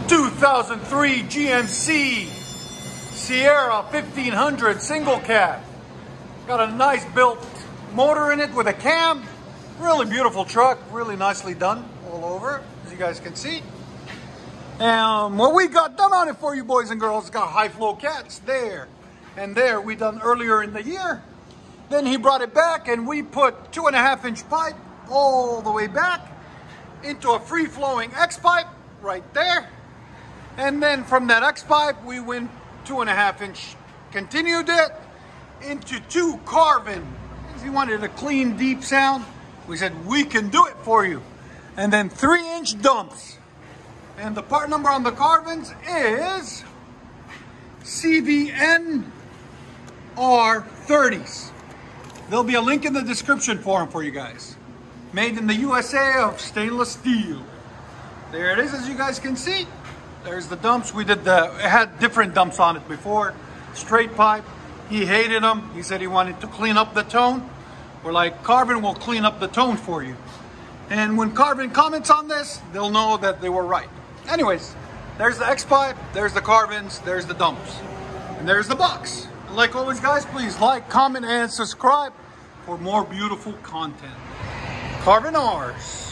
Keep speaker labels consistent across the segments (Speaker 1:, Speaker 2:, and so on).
Speaker 1: 2003 GMC Sierra 1500 single cab. Got a nice built motor in it with a cam. Really beautiful truck, really nicely done all over, as you guys can see. And what we got done on it for you boys and girls, got high flow cats there and there. We done earlier in the year. Then he brought it back and we put 2.5-inch pipe all the way back into a free flowing X pipe right there. And then from that X pipe, we went 2.5-inch, continued it into 2 carbon. If you wanted a clean, deep sound, we said, we can do it for you. And then 3-inch dumps. And the part number on the carbons is CVN R30s. There'll be a link in the description for them for you guys. Made in the USA of stainless steel. There it is, as you guys can see. There's the dumps. We did it had different dumps on it before. Straight pipe. He hated them. He said he wanted to clean up the tone. We're like, carbon will clean up the tone for you. And when carbon comments on this, they'll know that they were right. Anyways, there's the X pipe, there's the carbons, there's the dumps, and there's the box. And like always, guys, please like, comment, and subscribe for more beautiful content. Carbon R's.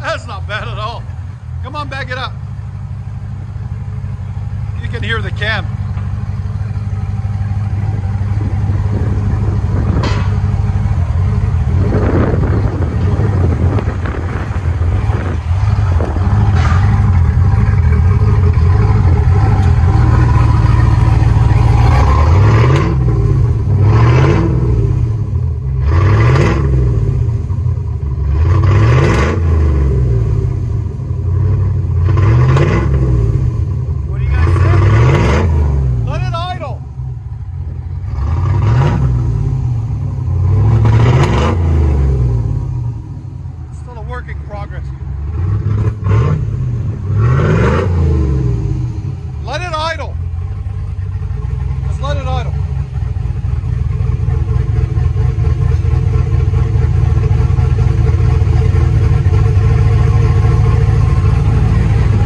Speaker 1: That's not bad at all. Come on, back it up. You can hear the cam.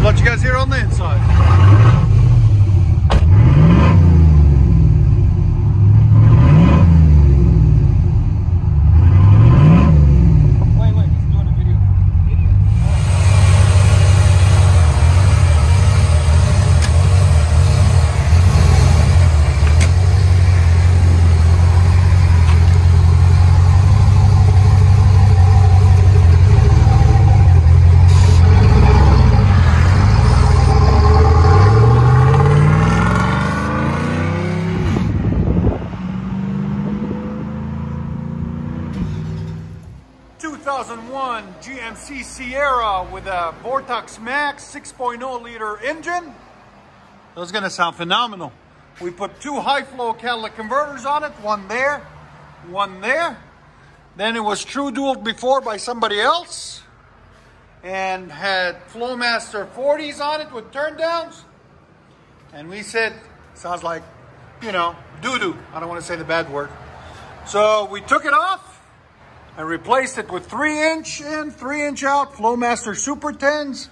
Speaker 1: Let you guys hear on the inside. Wait, he's doing a video. GMC Sierra with a Vortex Max 6.0 liter engine. That's gonna sound phenomenal. We put 2 high flow catalytic converters on it, one there, one there. Then it was true dualed before by somebody else and had Flowmaster 40s on it with turn downs. And we said, sounds like, you know, doo-doo. I don't want to say the bad word. So we took it off and replaced it with 3-inch in, 3-inch out Flowmaster Super 10s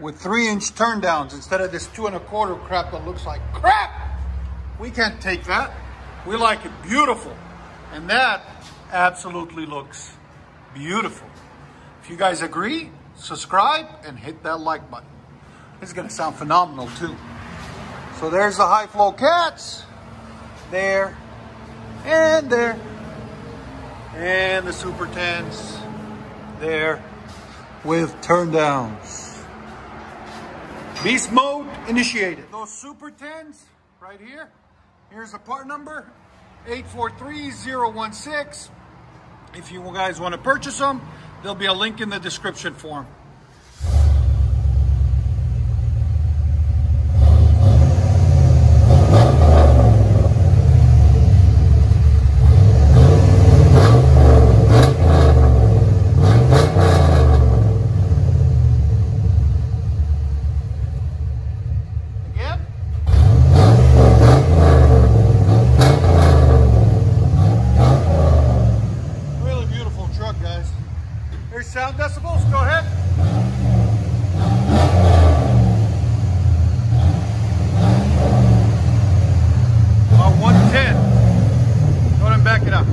Speaker 1: with 3-inch turn downs instead of this 2.25 crap that looks like crap. We can't take that. We like it beautiful. And that absolutely looks beautiful. If you guys agree, subscribe and hit that like button. This is gonna sound phenomenal too. So there's the high flow cats. There and there. And the Super 10s there with turn downs. Beast mode initiated. Those Super 10s right here. Here's the part number 843016. If you guys want to purchase them, there'll be a link in the description for them. Sound decibels, go ahead. About 110. Go ahead and back it up.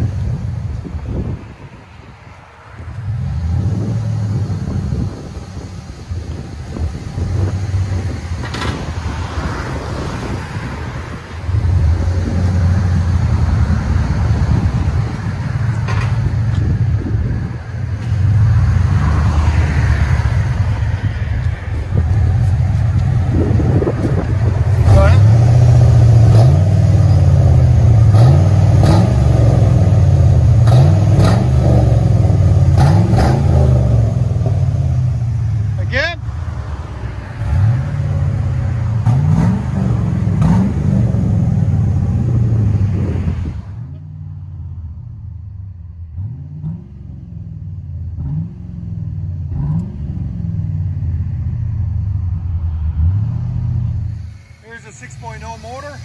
Speaker 1: Here's a 6.0 motor.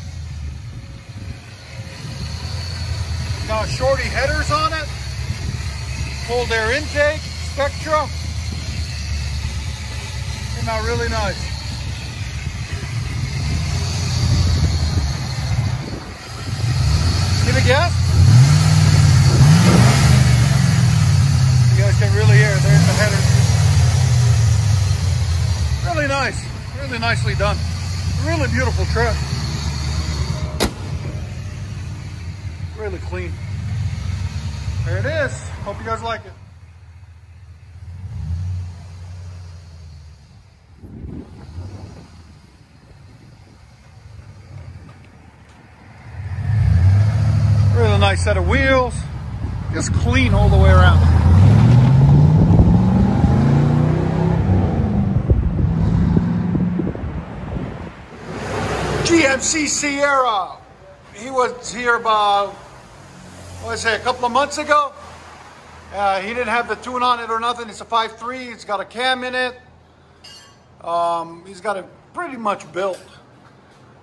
Speaker 1: It's got shorty headers on it. Cold air intake, Spectra. Came out really nice. Give it gas. You guys can really hear. There's the headers. Really nice. Really nicely done. Really beautiful truck. Really clean. There it is. Hope you guys like it. Really nice set of wheels. Just clean all the way around. GMC Sierra. He was here about, what did I say, a couple of months ago. He didn't have the tune on it or nothing. It's a 5.3. It's got a cam in it. He's got it pretty much built.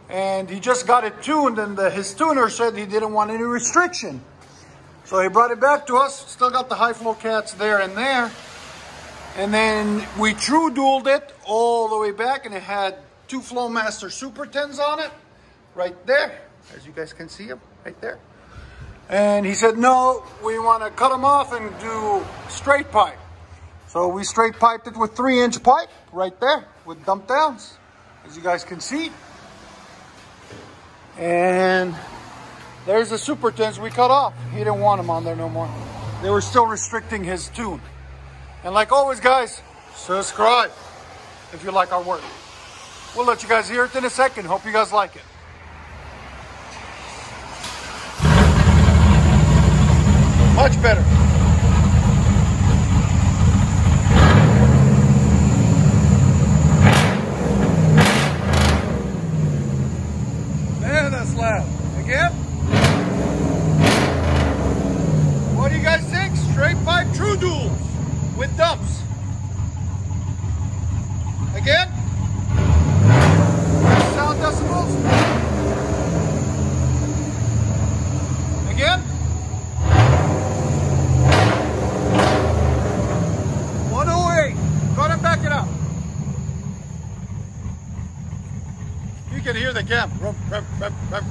Speaker 1: And he just got it tuned, and his tuner said he didn't want any restriction. So he brought it back to us. Still got the high flow cats there and there. And then we true dueled it all the way back, and it had 2 Flowmaster Super 10s on it, right there, as you guys can see them, right there. And he said, no, we want to cut them off and do straight pipe. So we straight piped it with 3-inch pipe, right there, with dump downs, as you guys can see. And there's the Super 10s we cut off. He didn't want them on there no more. They were still restricting his tune. And like always, guys, subscribe if you like our work. We'll let you guys hear it in a second. Hope you guys like it. Much better. Man, that's loud. Again? What do you guys think? Straight pipe true duels with dumps. Again? Sound decibels. Again. 108. Go ahead and back it up. You can hear the cam. Ruff, ruff, ruff, ruff.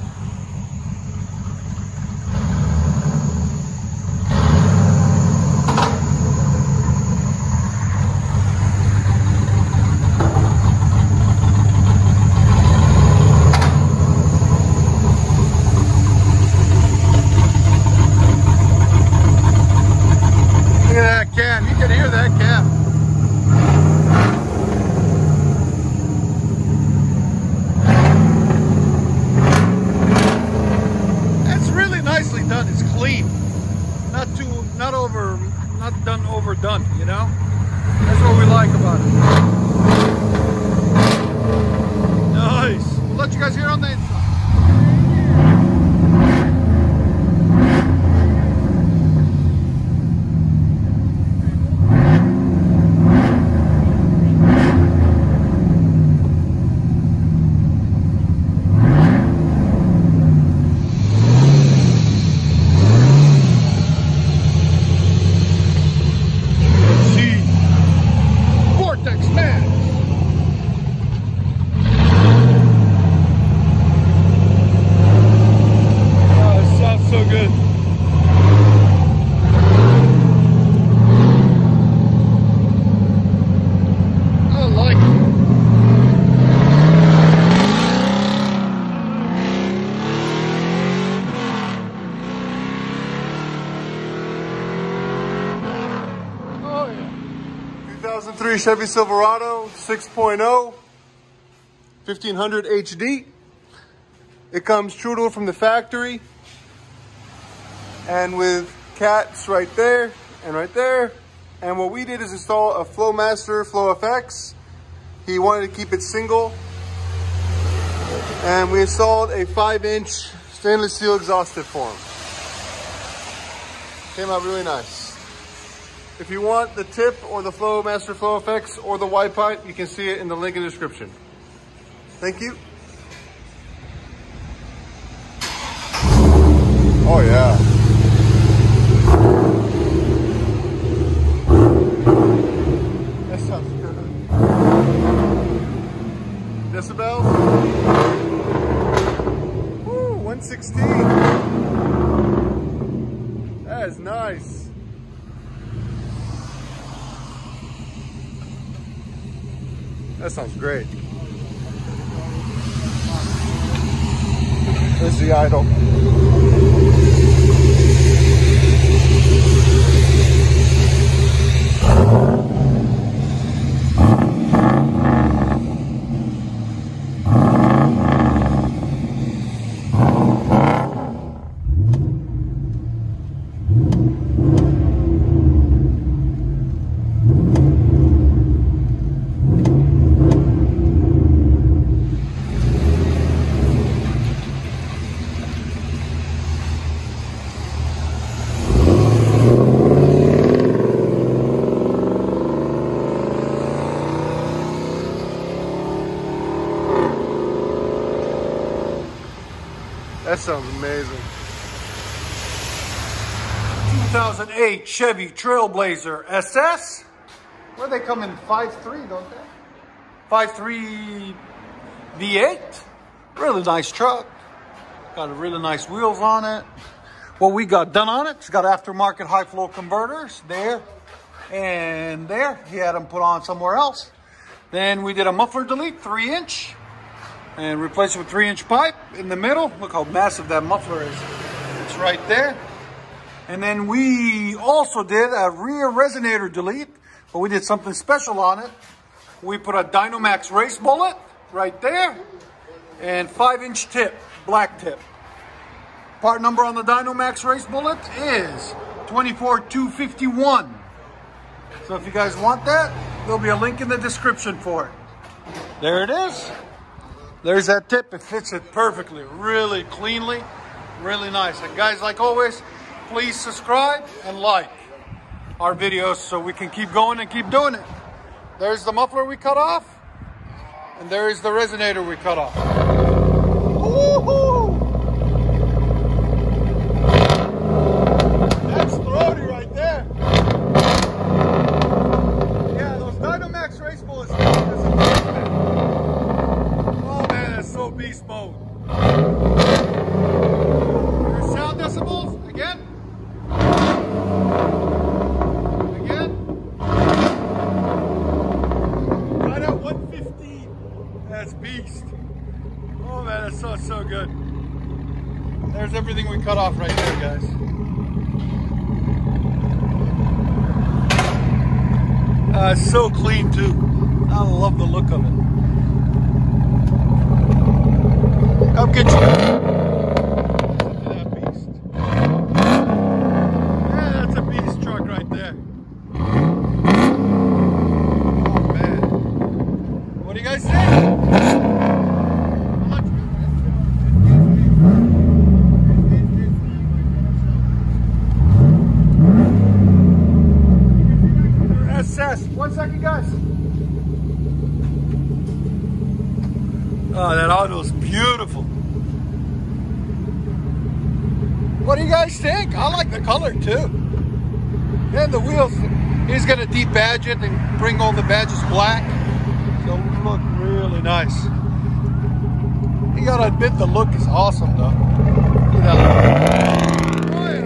Speaker 1: You can hear that cam. not done overdone, you know? That's what we like about it. Nice. We'll let you guys hear on the inside.
Speaker 2: Vortex Max.
Speaker 1: Oh, it sounds so good.
Speaker 2: I like it.
Speaker 1: Oh yeah.
Speaker 2: 2003 Chevy Silverado 6.0, 1500 HD. It comes true to it from the factory, and with cats right there and right there. And what we did is install a Flowmaster Flow FX. He wanted to keep it single, and we installed a 5-inch stainless steel exhaust tip for him. Came out really nice. If you want the tip or the Flowmaster Flow FX or the white pipe, you can see it in the link in the description. Thank you. Oh yeah. That sounds good. Decibels? Woo, 116. That is nice. That sounds great. There's the idle. That sounds amazing.
Speaker 1: 2008 Chevy Trailblazer SS. Where they come in 5.3, don't they? 5.3 V8. Really nice truck. Got really nice wheels on it. What we got done on it, it's got aftermarket high flow converters there and there. He had them put on somewhere else. Then we did a muffler delete, 3-inch. And replace it with 3-inch pipe in the middle. Look how massive that muffler is. It's right there. And then we also did a rear resonator delete, but we did something special on it. We put a Dynamax race bullet right there and 5-inch tip, black tip. Part number on the Dynamax race bullet is 24251. So if you guys want that, there'll be a link in the description for it. There it is. There's that tip. It fits it perfectly, really cleanly, really nice. And guys, like always, please subscribe and like our videos so we can keep going and keep doing it. There's the muffler we cut off, and there is the resonator we cut off. Woohoo! That's throaty right there. Yeah, those Dynamax race bullets. Beast mode. Your sound decibels again. Again. Right at 115. That's beast. Oh man, that's so good. There's everything we cut off right there, guys. It's so clean too. I love the look of it. Come get you. Look at that beast. Yeah, that's a beast truck right there. Oh, that auto's beautiful. What do you guys think? I like the color too. And the wheels, he's gonna debadge it and bring all the badges black. So it'll look really nice. You gotta admit the look is awesome though. Look at that. Oh, yeah, man.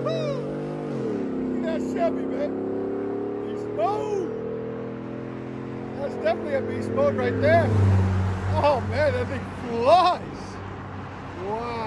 Speaker 1: Woohoo! Look at that Chevy, man. Beast mode. That's definitely a beast mode right there. Oh man, that thing flies. Wow.